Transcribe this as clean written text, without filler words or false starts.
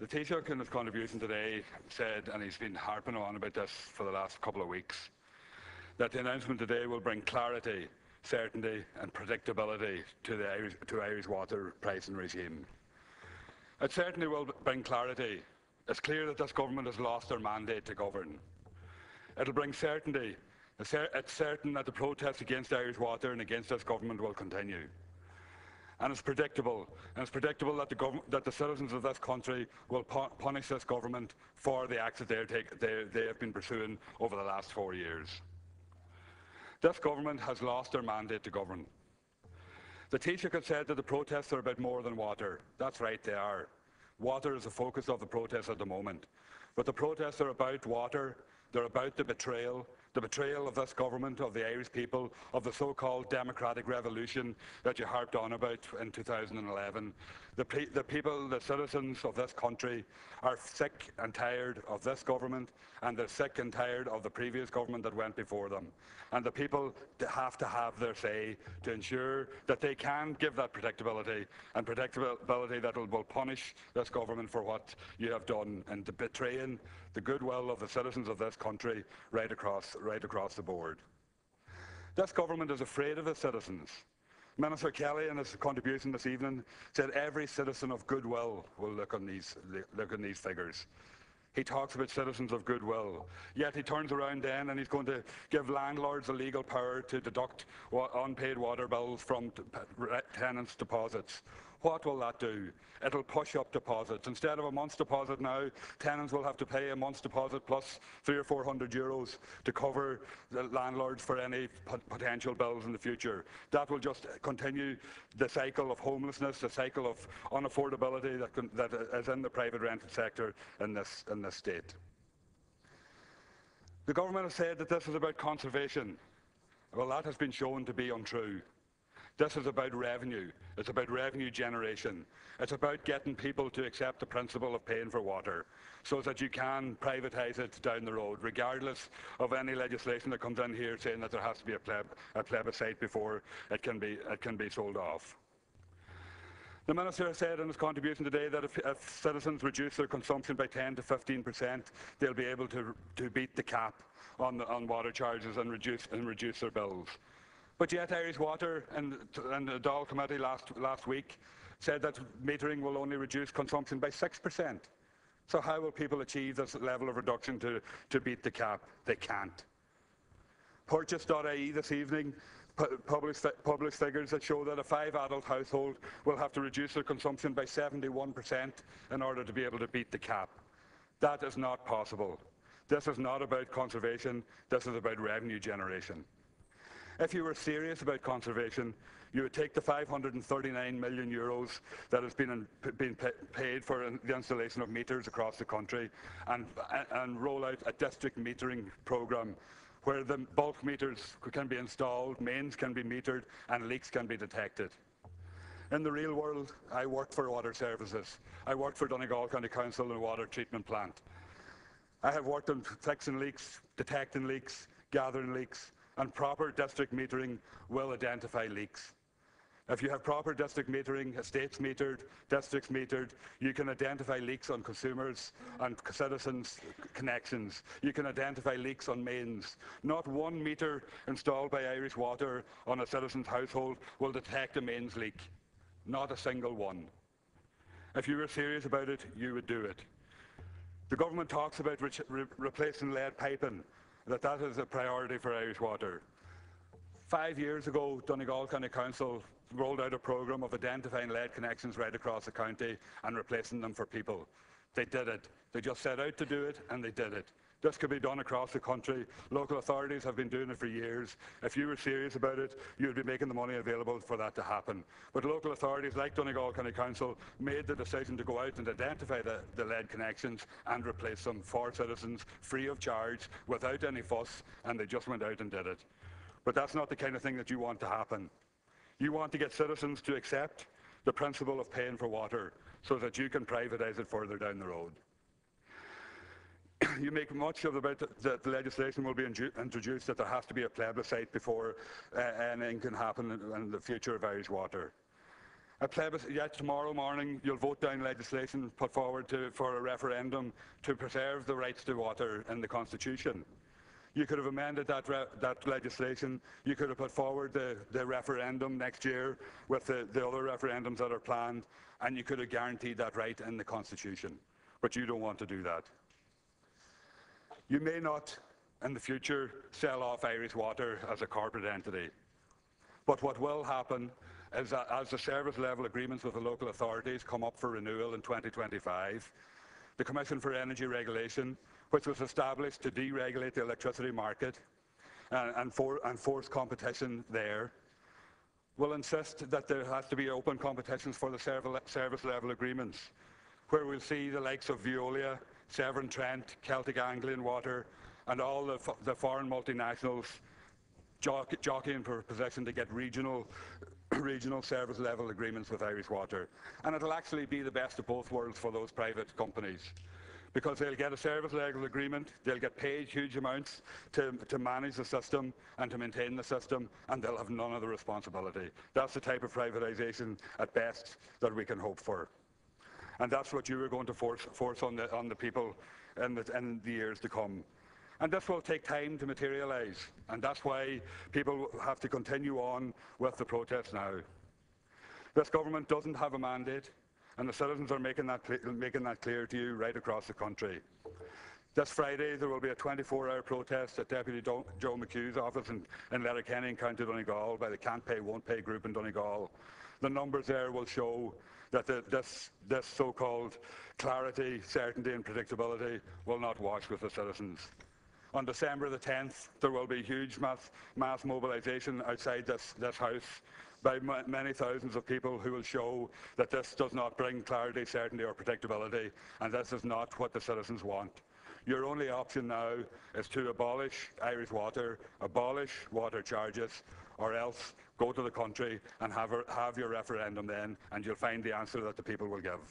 The Taoiseach in his contribution today said, and he's been harping on about this for the last couple of weeks, that the announcement today will bring clarity, certainty and predictability to Irish water pricing regime. It certainly will bring clarity. It's clear that this government has lost their mandate to govern. It'll bring certainty. It's certain that the protests against Irish water and against this government will continue. And it's predictable. And it's predictable that the citizens of this country will punish this government for the acts that they have been pursuing over the last 4 years. This government has lost their mandate to govern. The Taoiseach has said that the protests are about more than water. That's right, they are. Water is the focus of the protests at the moment. But the protests are about water, they're about the betrayal of this government, of the Irish people, of the so-called democratic revolution that you harped on about in 2011. The people, the citizens of this country are sick and tired of this government, and they're sick and tired of the previous government that went before them. And the people have to have their say to ensure that they can give that predictability, and predictability that will punish this government for what you have done and betraying the goodwill of the citizens of this country right across the board. This government is afraid of its citizens. Minister Kelly, in his contribution this evening, said every citizen of goodwill will look on these figures. He talks about citizens of goodwill, yet he turns around then and he's going to give landlords a legal power to deduct unpaid water bills from tenants' deposits. What will that do? It'll push up deposits. Instead of a month's deposit now, tenants will have to pay a month's deposit plus 300 or 400 euros to cover the landlords for any potential bills in the future. That will just continue the cycle of homelessness, the cycle of unaffordability that is in the private rented sector in this state. The government has said that this is about conservation. Well, that has been shown to be untrue. This is about revenue. It's about revenue generation. It's about getting people to accept the principle of paying for water so that you can privatise it down the road, regardless of any legislation that comes in here saying that there has to be a plebiscite before it can be sold off. The Minister has said in his contribution today that if citizens reduce their consumption by 10 to 15%, they'll be able to beat the cap on water charges and reduce their bills. But yet Irish Water and the Dáil Committee last week said that metering will only reduce consumption by 6%. So how will people achieve this level of reduction to beat the cap? They can't. Purchase.ie this evening published figures that show that a 5-adult household will have to reduce their consumption by 71% in order to be able to beat the cap. That is not possible. This is not about conservation, this is about revenue generation. If you were serious about conservation, you would take the 539 million euros that has been paid for the installation of meters across the country and roll out a district metering programme where the bulk meters can be installed, mains can be metered and leaks can be detected. In the real world, I worked for water services. I worked for Donegal County Council and a water treatment plant. I have worked on fixing leaks, detecting leaks, gathering leaks, and proper district metering will identify leaks. If you have proper district metering, estates metered, districts metered, you can identify leaks on consumers and citizens' connections. You can identify leaks on mains. Not one meter installed by Irish Water on a citizen's household will detect a mains leak. Not a single one. If you were serious about it, you would do it. The government talks about replacing lead piping, that is a priority for Irish Water. 5 years ago, Donegal County Council rolled out a programme of identifying lead connections right across the county and replacing them for people. They did it. They just set out to do it and they did it. This could be done across the country. Local authorities have been doing it for years. If you were serious about it, you would be making the money available for that to happen. But local authorities like Donegal County Council made the decision to go out and identify the lead connections and replace them for citizens free of charge, without any fuss, and they just went out and did it. But that's not the kind of thing that you want to happen. You want to get citizens to accept the principle of paying for water so that you can privatise it further down the road. You make much of about that the legislation will be introduced that there has to be a plebiscite before anything can happen in the future of Irish Water. Yet tomorrow morning you'll vote down legislation put forward for a referendum to preserve the rights to water in the Constitution. You could have amended that legislation. You could have put forward the referendum next year with the other referendums that are planned, and you could have guaranteed that right in the Constitution. But you don't want to do that. You may not, in the future, sell off Irish Water as a corporate entity. But what will happen is that as the service level agreements with the local authorities come up for renewal in 2025, the Commission for Energy Regulation, which was established to deregulate the electricity market and force competition there, will insist that there has to be open competitions for the service level agreements, where we'll see the likes of Veolia, Severn Trent, Celtic Anglian Water, and all the foreign multinationals jockeying for position to get regional service level agreements with Irish Water. And it'll actually be the best of both worlds for those private companies, because they'll get a service level agreement, they'll get paid huge amounts to manage the system and to maintain the system, and they'll have none of the responsibility. That's the type of privatisation, at best, that we can hope for. And that's what you are going to force on the people in the years to come. And this will take time to materialise, and that's why people have to continue on with the protests now. This government doesn't have a mandate, and the citizens are making that clear to you right across the country. This Friday there will be a 24-hour protest at Deputy Joe McHugh's office in Letterkenny in County Donegal by the Can't Pay, Won't Pay group in Donegal. The numbers there will show that this so-called clarity, certainty and predictability will not wash with the citizens. On December the 10th, there will be huge mass mobilisation outside this House by many thousands of people who will show that this does not bring clarity, certainty or predictability, and this is not what the citizens want. Your only option now is to abolish Irish Water, abolish water charges, or else go to the country and have your referendum then, and you'll find the answer that the people will give.